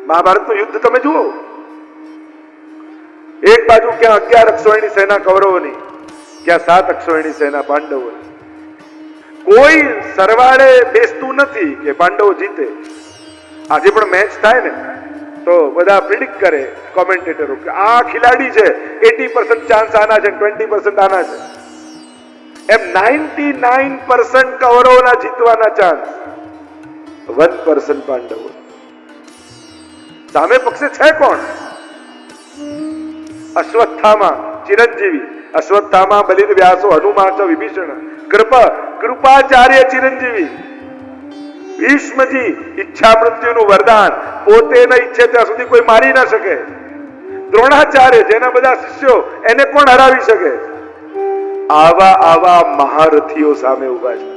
મહાભારતનું યુદ્ધ તમે જુઓ, એક બાજુ ક્યાં 11 અક્ષોહિણી સેના કૌરવોની, ક્યાં 7 અક્ષોહિણી સેના પાંડવોની. કોઈ સરવાળે બેસતું નથી કે પાંડવો જીતે. આજે પણ મેચ થાય ને તો બધા પ્રિડિક્ટ કરે કોમેન્ટેટરો કે આ ખિલાડી છે, 80% ચાન્સ આના છે, 20% આના છે. એમ 99% કૌરવોના જીતવાના ચાન્સ, 1% પાંડવો. સામે પક્ષે છે કોણ? અશ્વત્થામા ચિરંજીવી, અશ્વત્થામા બલિર વ્યાસો હનુમાન ચ વિભીષણ, કૃપાચાર્ય ચિરંજીવી, ભીષ્મજી ઈચ્છા મૃત્યુનું વરદાન, પોતે ન ઈચ્છે ત્યાં સુધી કોઈ મારી ના શકે. દ્રોણાચાર્ય જેના બધા શિષ્યો, એને કોણ હરાવી શકે? આવા મહારથીઓ સામે ઉભા છે,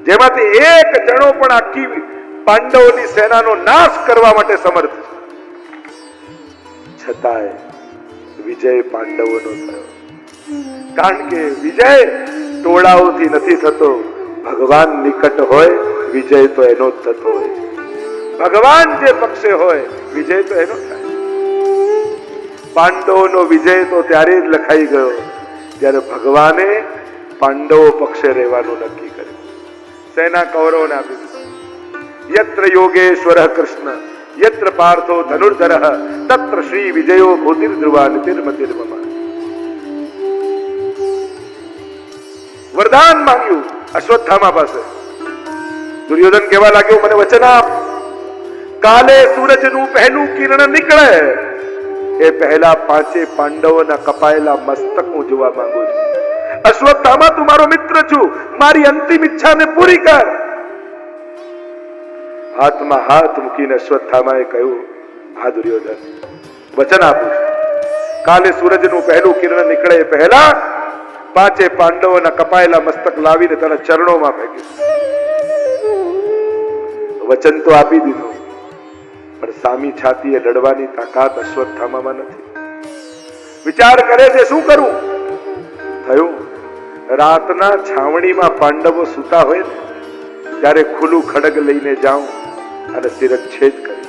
જેમાંથી એક જણો પણ આખી પાંડવોની સેનાનો નાશ કરવા માટે સમર્થ છે. છતાંય વિજય પાંડવોનો થયો. કારણ કે વિજય ટોળાઓથી નથી થતો, ભગવાન નિકટ હોય વિજય તો એનો જ થતો હોય. ભગવાન જે પક્ષે હોય વિજય તો એનો થાય. પાંડવોનો વિજય તો ત્યારે જ લખાઈ ગયો જ્યારે ભગવાને પાંડવો પક્ષે રહેવાનું નક્કી કર્યું. સેના કૌરવોને આપી દીધું. યત્ર યોગેશ્વર કૃષ્ણ યત્ર પાર્થો ધનુર્ધર તત્ર શ્રી વિજયો ભૂતિર્ધ્રુવા નિતિર્મતિર્મમા. વરદાન માંગ્યું અશ્વત્થામા પાસે. દુર્યોધન કહેવા લાગ્યો, મને વચન આપ, કાલે સૂરજનું પહેલું કિરણ નીકળે એ પહેલા 5 પાંડવોના કપાયેલા મસ્તક હું જોવા માંગુ છું. અશ્વત્થામા, તું મારો મિત્ર છું, મારી અંતિમ ઈચ્છાને પૂરી કર. હાથમાં હાથ મૂકીને અશ્વત્થામાએ કહ્યું, હા દુર્યોધન, વચન આપું છું, કાલે સૂરજનું પહેલું કિરણ નીકળે એ પહેલા 5 પાંડવોના કપાયેલા મસ્તક લાવીને તેના ચરણોમાં ફેંકીશ. વચન તો આપી દીધું, પણ સામી છાતીએ લડવાની તાકાત અશ્વત્થામામાં નથી. વિચાર કરે છે શું કરું. થયું, રાતના છાવણીમાં પાંડવો સૂતા હોય ને ત્યારે ખુલ્લું ખડગ લઈને જાઉં અને શિરચ્છેદ કરી.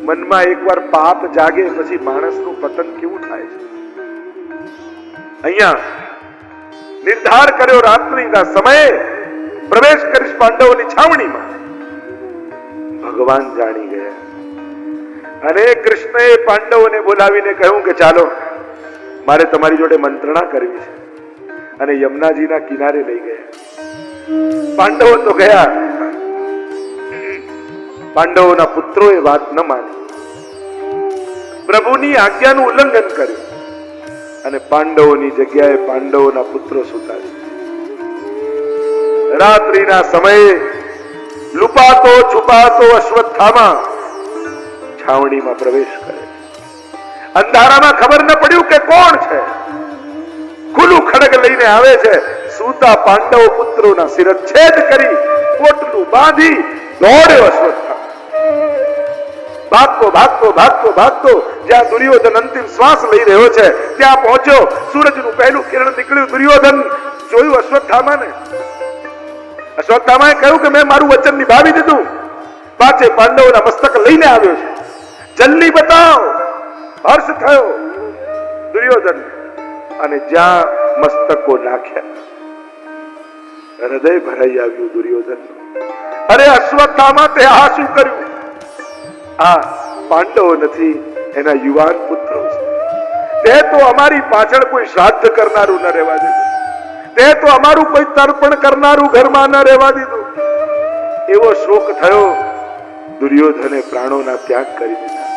મનમાં એકવાર પાપ જાગે પછી માણસનું પતન કેવું થાય છે. અહીંયા નિર્ધાર કર્યો, રાત્રિના સમયે પ્રવેશ કરીશ પાંડવોની છાવણીમાં. ભગવાન જાણી ગયા અને કૃષ્ણએ પાંડવોને બોલાવીને કહ્યું કે ચાલો, મારે તમારી જોડે મંત્રણા કરવી છે. અને યમુનાજીના કિનારે લઈ ગયા. પાંડવો તો ગયા, પાંડવોના પુત્રોએ વાત ન માની, પ્રભુની આજ્ઞાનું ઉલ્લંઘન કર્યું અને પાંડવોની જગ્યાએ પાંડવોના પુત્રો સુતાર્યા. રાત્રિના સમયે લુપાતો છુપાતો અશ્વત્થામા છાવણીમાં પ્રવેશ કરે. અંધારામાં ખબર ન પડ્યું કે કોણ છે. ખુલ્લું ખડગ લઈને આવે છે. સૂતા પાંડવ પુત્રોના શિરચ્છેદ કરી પોટલું બાંધી દોડ્યો અશ્વત્થામા. ભાગતો જ્યાં દુર્યોધન અંતિમ શ્વાસ લઈ રહ્યો છે ત્યાં પહોંચ્યો. સૂરજનું પહેલું કિરણ નીકળ્યું. દુર્યોધન જોયું અશ્વત્થામાને. અશ્વત્થામાએ કહ્યું કે મેં મારું વચન નિભાવી દીધું, 5 પાંડવોના મસ્તક લઈને આવ્યો છે, જલ્દી બતાવ. હર્ષ થયો દુર્યોધન, અને જ્યાં મસ્તકો નાખ્યા હૃદય ભરાઈ આવ્યું દુર્યોધન. અરે અશ્વત્થામા, તે આ શું કર્યું? આ પાંડવો નથી, એના યુવાન પુત્રો છે. તે તો અમારી પાછળ કોઈ શ્રાદ્ધ કરનારું ન રહેવા દીધું, તે તો અમારું કોઈ તર્પણ કરનારું ઘરમાં ન રહેવા દીધું. એવો શોક થયો. દુર્યોધને પ્રાણોના ત્યાગ કરી દીધા.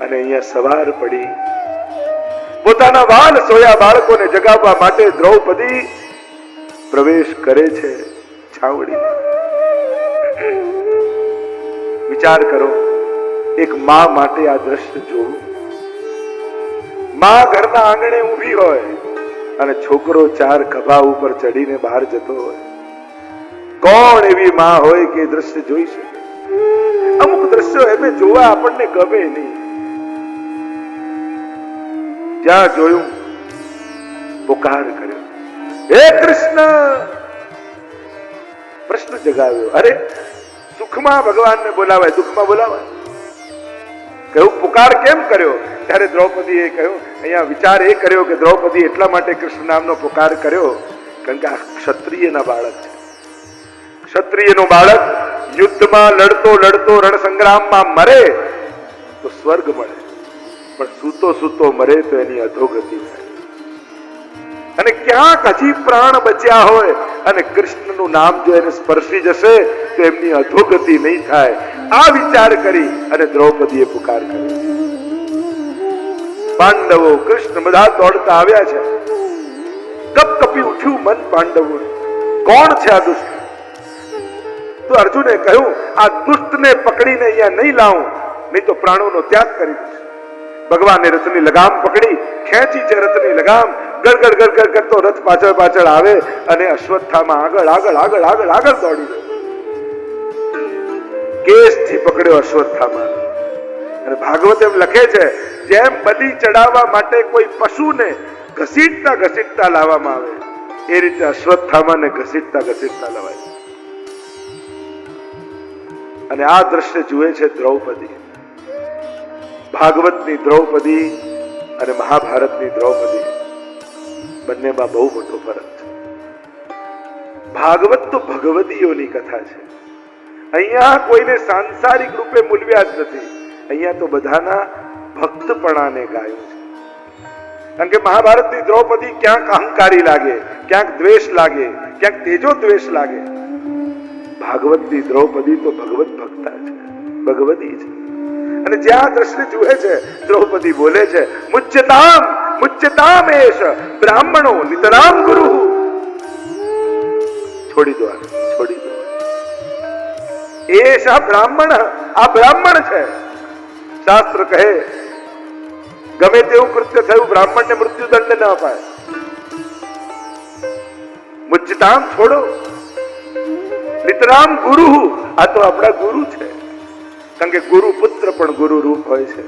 અને અહીંયા સવાર પડી. પોતાના વાલ સોયા બાળકોને જગાવવા માટે દ્રૌપદી પ્રવેશ કરે છે છાવડીમાં. વિચાર કરો, એક માં માટે આ દ્રશ્ય જોવું. માં ઘરના આંગણે ઊભી હોય અને છોકરો 4 ખભા ઉપર ચડીને બહાર જતો હોય. કોણ એવી માં હોય કે દ્રશ્ય જોઈ શકે? અમુક દ્રશ્યો એમ જોવા આપણને ગમે નહીં. જ્યાં જોયું પુકાર કર્યો, હે કૃષ્ણ. પ્રશ્ન જગાવ્યો. અરે સુખમાં ભગવાનને બોલાવાય, દુઃખમાં બોલાવાય? કહ્યું પુકાર કેમ કર્યો? ત્યારે દ્રૌપદીએ કહ્યું, અહીંયા વિચાર એ કર્યો કે દ્રૌપદી એટલા માટે કૃષ્ણ નામનો પુકાર કર્યો કારણ કે આ ક્ષત્રિયના બાળક છે. ક્ષત્રિયનો બાળક યુદ્ધમાં લડતો લડતો રણસંગ્રામમાં મરે તો સ્વર્ગ મળે, પણ સૂતો સૂતો મરે તો એની અધોગતિ થાય. અને ક્યાંક હજી પ્રાણ બચ્યા હોય અને કૃષ્ણનું નામ જો એને સ્પર્શી જશે તો એમની અધોગતિ નહીં થાય. આ વિચાર કરી અને દ્રૌપદીએ પુકાર કર્યો. પાંડવો કૃષ્ણ બધા દોડતા આવ્યા છે. કપ કપી ઉઠ્યું મન પાંડવોનું. કોણ છે આ દુષ્ટ? તો અર્જુને કહ્યું, આ દુષ્ટને પકડીને અહીંયા નહીં લાવું, નહીં તો પ્રાણોનો ત્યાગ કરી દઈશ. ભગવાને રથની લગામ પકડી, ખેંચી છે રથની લગામ. ગડગડ ગડગડ કરતો રથ પાછળ પાછળ આવે અને અશ્વત્થામાં આગળ આગળ આગળ આગળ આગળ દોડી ગયો. કેસથી પકડ્યો અશ્વત્થામાં. અને ભાગવત એમ લખે છે, જેમ બલિ ચડાવવા માટે કોઈ પશુને ઘસીટતા ઘસીટતા લાવવામાં આવે એ રીતે અશ્વત્થામાને ઘસીટતા ઘસીટતા લવાય. અને આ દ્રશ્ય જુએ છે દ્રૌપદી. ભાગવતની દ્રૌપદી અને મહાભારતની દ્રૌપદી બંનેમાં બહુ મોટો ફરક છે. ભાગવત તો ભગવતીઓની કથા છે. અહીંયા કોઈને સાંસારિક રૂપે મૂલવ્યા જ નથી. અહીંયા તો બધાના ભક્તપણાને ગાયું છે. કારણ કે મહાભારતની દ્રૌપદી ક્યાંક અહંકારી લાગે, ક્યાંક દ્વેષ લાગે, ક્યાંક તેજો દ્વેષ લાગે. ભાગવતની દ્રૌપદી તો ભગવત ભક્તા છે, ભગવતી છે. અને જ્યાં દ્રશ્ય જુએ છે દ્રૌપદી બોલે છે, મુચ્યતામ મુચ્યતામ એષ બ્રાહ્મણો નિતરામ ગુરુ. છોડી દો, છોડી દો. એષ બ્રાહ્મણ, આ બ્રાહ્મણ છે. શાસ્ત્ર કહે ગમે તેવું કૃત્ય થયું બ્રાહ્મણને મૃત્યુદંડ ન અપાય. મુચ્યતામ છોડો. નિતરામ ગુરુ, આ તો આપણા ગુરુ છે. કારણ કે ગુરુ પુત્ર પણ ગુરુ રૂપ હોય છે.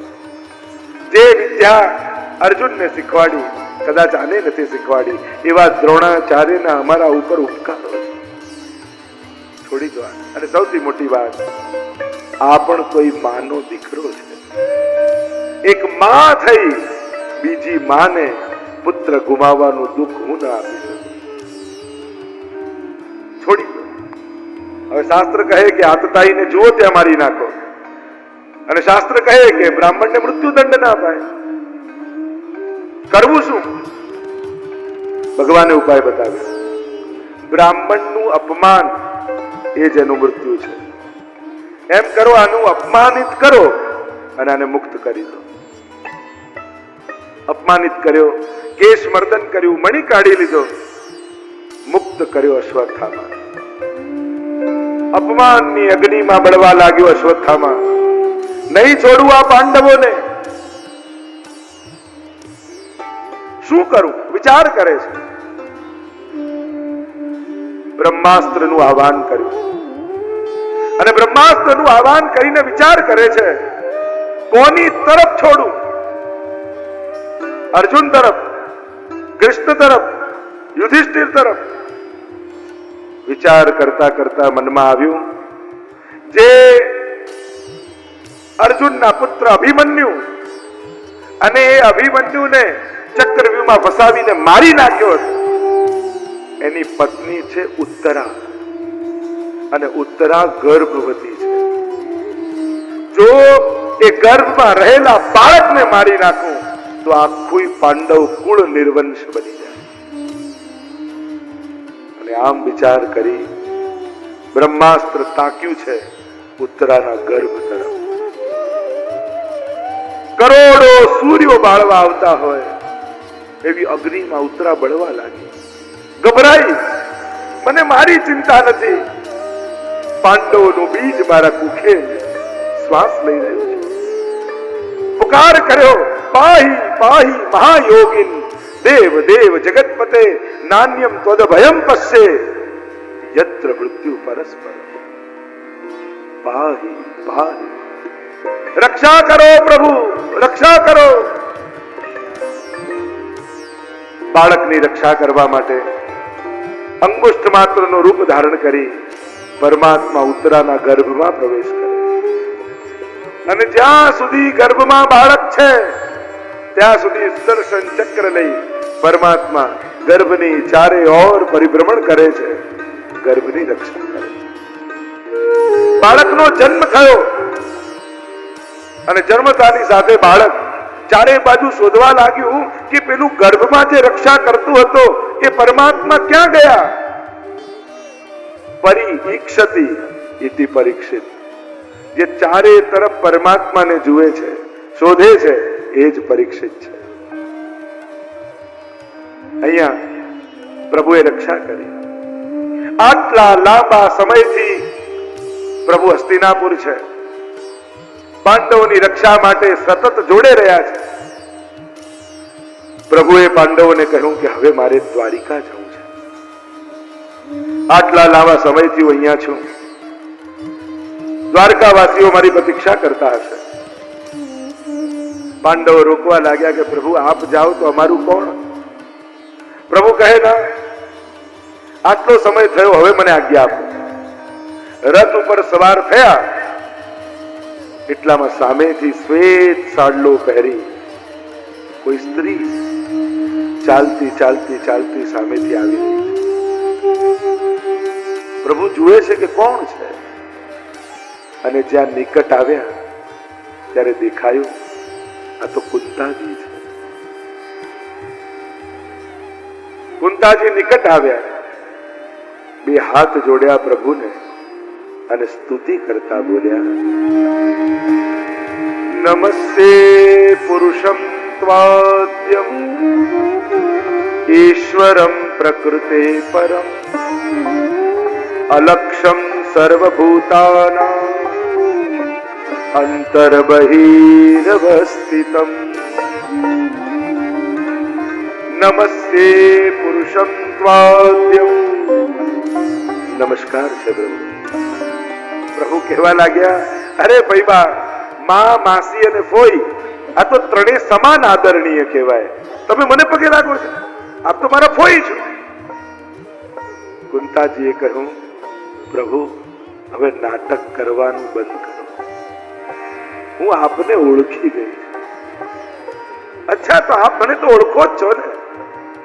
જે વિદ્યા અર્જુનને શીખવાડી કદાચ આને નથી શીખવાડી, એવા દ્રોણાચાર્યના અમારા ઉપર ઉપકારો છે. છોડી દો. અને સૌથી મોટી વાત, આ પણ કોઈ માનો દીકરો છે. એક માં થઈ બીજી માને પુત્ર ગુમાવવાનું દુઃખ હું ના આપી શકું. છોડી દો. હવે શાસ્ત્ર કહે કે આતતાઈને જુઓ ત્યાં મારી નાખો, અને શાસ્ત્ર કહે કે બ્રાહ્મણને મૃત્યુદંડ ના અપાય. કરવું શું? ભગવાને ઉપાય બતાવ્યો. બ્રાહ્મણનું અપમાન એ જ એનું મૃત્યુ છે. એમ કરો, આનું અપમાનિત કરો અને આને મુક્ત કરી દો. અપમાનિત કર્યો, કેશ મર્દન કર્યું, મણી કાઢી લીધો, મુક્ત કર્યો અશ્વત્થામા. અપમાનની અગ્નિમાં બળવા લાગ્યો અશ્વત્થામા. નહીં છોડવું આ પાંડવોને. શું કરું વિચાર કરે છે. બ્રહ્માસ્ત્રનું આહવાન કર્યું અને બ્રહ્માસ્ત્રનું આહવાન કરીને વિચાર કરે છે, કોની તરફ છોડું? અર્જુન તરફ, કૃષ્ણ તરફ, યુધિષ્ઠિર તરફ? વિચાર કરતા કરતા મનમાં આવ્યું, જે અર્જુનના પુત્ર અભિમન્યુ અને એ અભિમન્યુને ચક્રવ્યૂહમાં ફસાવીને મારી નાખ્યો હતો, એની પત્ની છે ઉત્તરા, અને ઉત્તરા ગર્ભવતી છે. જો એ ગર્ભમાં રહેલા બાળકને મારી નાખું તો આખું પાંડવ કુળ નિર્વંશ બની જાય. અને આમ વિચાર કરી બ્રહ્માસ્ત્ર તાક્યું છે ઉત્તરાના ગર્ભ તરફ. કરોડો સૂર્યો બાળવા આવતા હોય એવી અગ્નિમાં ઉત્તરા બળવા લાગી. ગભરાઈ, મને મારી ચિંતા નથી, પાંડવોનું બીજ મારા કુખે શ્વાસ લઈ રહ્યું છે. પુકાર કર્યો, પાહી પાહી મહાયોગિન દેવ દેવ જગતપતે નાન્યમ ત્વદ ભયમ પશ્યે યત્ર મૃત્યુ પરસ્પર. પાહી પાહી, રક્ષા કરો પ્રભુ, રક્ષા કરો. બાળકની રક્ષા કરવા માટે અંગુષ્ઠ માત્રનું રૂપ ધારણ કરી પરમાત્મા ઉત્તરાના ગર્ભમાં પ્રવેશ કરે અને જ્યાં સુધી ગર્ભમાં બાળક છે ત્યાં સુધી સુદર્શન ચક્ર લઈ પરમાત્મા ગર્ભની ચારે ઓર પરિભ્રમણ કરે છે, ગર્ભની રક્ષા કરે છે. બાળકનો જન્મ થયો અને જન્મતાની સાથે બાળક ચારે બાજુ શોધવા લાગ્યું કે પેલું ગર્ભમાં જે રક્ષા કરતું હતો એ પરમાત્મા ક્યાં ગયા? પરીક્ષતિ ઇતિ પરીક્ષિત, જે ચારે તરફ પરમાત્માને જુએ છે, શોધે છે, એ જ પરીક્ષિત છે. અહીંયા પ્રભુએ રક્ષા કરી. આટલા લાંબા સમયથી પ્રભુ હસ્તિનાપુર છે, પાંડવોની રક્ષા માટે સતત જોડે રહ્યા છે. પ્રભુએ પાંડવોને કહ્યું કે હવે મારે દ્વારિકા જવું છે. આટલા લાંબા સમયથી હું અહીંયા છું. દ્વારકાવાસીઓ મારી પ્રતીક્ષા કરતા હશે. પાંડવો રોકવા લાગ્યા કે પ્રભુ આપ જાઓ તો અમારું કોણ? પ્રભુ કહે ના, આટલો સમય થયો, હવે મને આજ્ઞા આપો. રથ ઉપર સવાર થયા એટલામાં સામેથી શ્વેત સાડલો પહેરી કોઈ સ્ત્રી ચાલતી ચાલતી ચાલતી સામેથી આવી રહી છે. પ્રભુ જુએ છે કે કોણ છે, અને જ્યાં નિકટ આવ્યા ત્યારે દેખાયું આ તો કુંતાજી છે. કુંતાજી નિકટ આવ્યા, બે હાથ જોડ્યા પ્રભુને અને સ્તુતિ કરતા બોલ્યા, નમસ્તે પુરુષમ ત્વાદ્યમ ઈશ્વરમ પ્રકૃતે પરમ અલક્ષમ સર્વભૂતાનાં અંતર્બહિરવસ્થિતમ. નમસ્તે પુરુષમ ત્વાદ્યમ. નમસ્કાર છે પ્રભુ. પ્રભુ કહેવા લાગ્યા, અરે ભઈબા, માં, માસી અને ફોઈ આ તો ત્રણેય સમાન આદરણીય કહેવાય. તમે મને પગે લાગો છો, આપ તો મારા ફોઈ છો. કુંતાજીએ કહ્યું, પ્રભુ હવે નાટક કરવાનું બંધ કરો, હું આપને ઓળખી ગઈ. અચ્છા, તો આપ મને તો ઓળખો જ છો ને,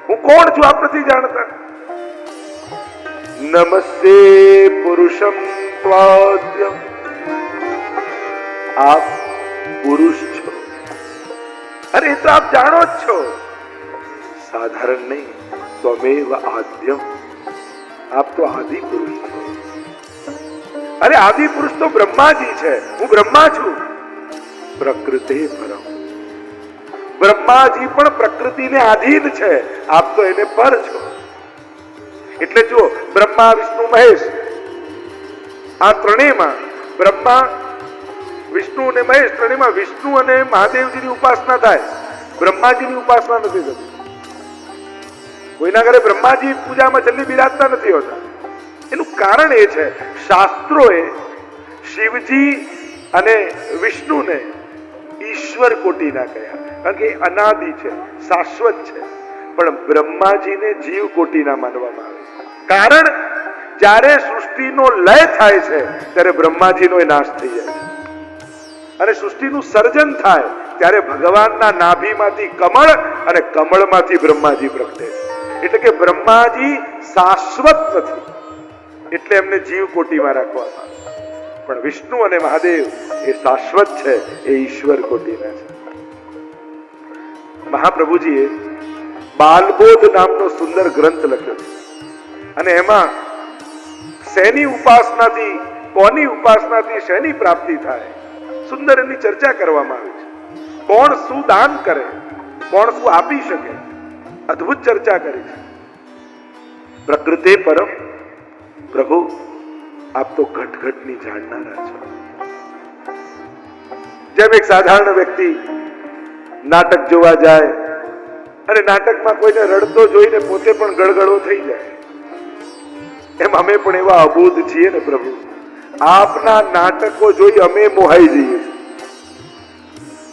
હું કોણ છું આપ નથી જાણતા? નમસ્તે પુરુષમ ત્વાદ્યમ. આપ પુરુષ છો. અરે એ તો આપ જાણો જ છો, સાધારણ નહીં, ત્વમેવ આદ્યમ. આપ તો આદિ પુરુષ છો. અરે આદિ પુરુષ તો બ્રહ્માજી છે, હું બ્રહ્મા છું. પ્રકૃતે પરમ. બ્રહ્માજી પણ પ્રકૃતિને આધીન છે, આપ તો એને પર છો. એટલે જો બ્રહ્મા, વિષ્ણુ, મહેશ, આ ત્રણેયમાં બ્રહ્મા, વિષ્ણુ અને મહેશ, ત્રણેયમાં વિષ્ણુ અને મહાદેવજીની ઉપાસના થાય, બ્રહ્માજીની ઉપાસના નથી થતી. કોઈના ઘરે બ્રહ્માજી પૂજામાં જલ્દી બિરાજતા નથી હોતા. એનું કારણ એ છે, શાસ્ત્રોએ શિવજી અને વિષ્ણુને ઈશ્વર કોટીના કહ્યા, કારણ કે એ અનાદિ છે, શાશ્વત છે. પણ બ્રહ્માજીને જીવ કોટીના માનવામાં આવે. કારણ જ્યારે સૃષ્ટિનો લય થાય છે ત્યારે બ્રહ્માજીનો નાશ થઈ જાય છે, અને સૃષ્ટિનું સર્જન થાય ત્યારે ભગવાનના નાભીમાંથી કમળ અને કમળમાંથી બ્રહ્માજી પ્રગટે છે. એટલે કે બ્રહ્માજી શાશ્વત નથી, એટલે એમને જીવ કોટીમાં રાખવામાં આવે. પણ વિષ્ણુ અને મહાદેવ એ શાશ્વત છે, એ ઈશ્વર કોટીના છે. મહાપ્રભુજીએ બાલબોધ નામનો સુંદર ગ્રંથ લખ્યો છે, અને એમાં શેની ઉપાસનાથી, કોની ઉપાસનાથી શેની પ્રાપ્તિ થાય, સુંદર એની ચર્ચા કરવામાં આવી છે. કોણ શું દાન કરે, કોણ શું આપી શકે, અદ્ભુત ચર્ચા કરી છે. પ્રકૃતે પરમ. પ્રભુ આપ તો ઘટઘટની જાણનારા છો. જેમ એક સાધારણ વ્યક્તિ નાટક જોવા જાય અને નાટકમાં કોઈને રડતો જોઈને પોતે પણ ગળગળો થઈ જાય, એમ અમે પણ એવા અબોધ છીએ ને પ્રભુ. આપના નાટકો જોઈ અમે મોહાઈ જઈએ છીએ.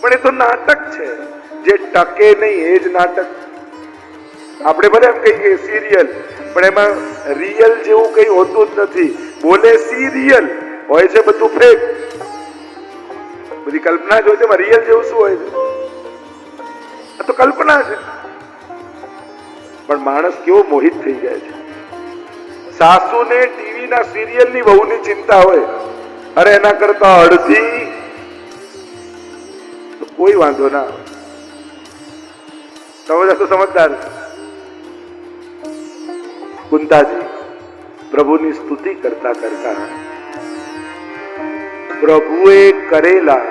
પણ એ તો નાટક છે, જે ટકે નહીં એ જ નાટક. આપણે ભલે એમ કહીએ સિરિયલ, પણ એમાં રિયલ જેવું કઈ હોતું જ નથી. બોલે સિરિયલ હોય છે બધું ફેક. બધી કલ્પના જ હોય છે, રિયલ જેવું શું હોય છે? આ તો કલ્પના છે. પણ માણસ કેવો મોહિત થઈ જાય છે. સાસુને ટીવી ના સિરિયલ ની વહુની ચિંતા હોય, અરે એના કરતા અડધી તો કોઈ વાંધો ના આવે. સમજ તો સમજદાર. કુંતાજી પ્રભુની સ્તુતિ કરતા કરતા પ્રભુએ કરેલા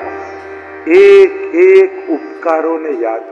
એક એક ઉપકારોને યાદ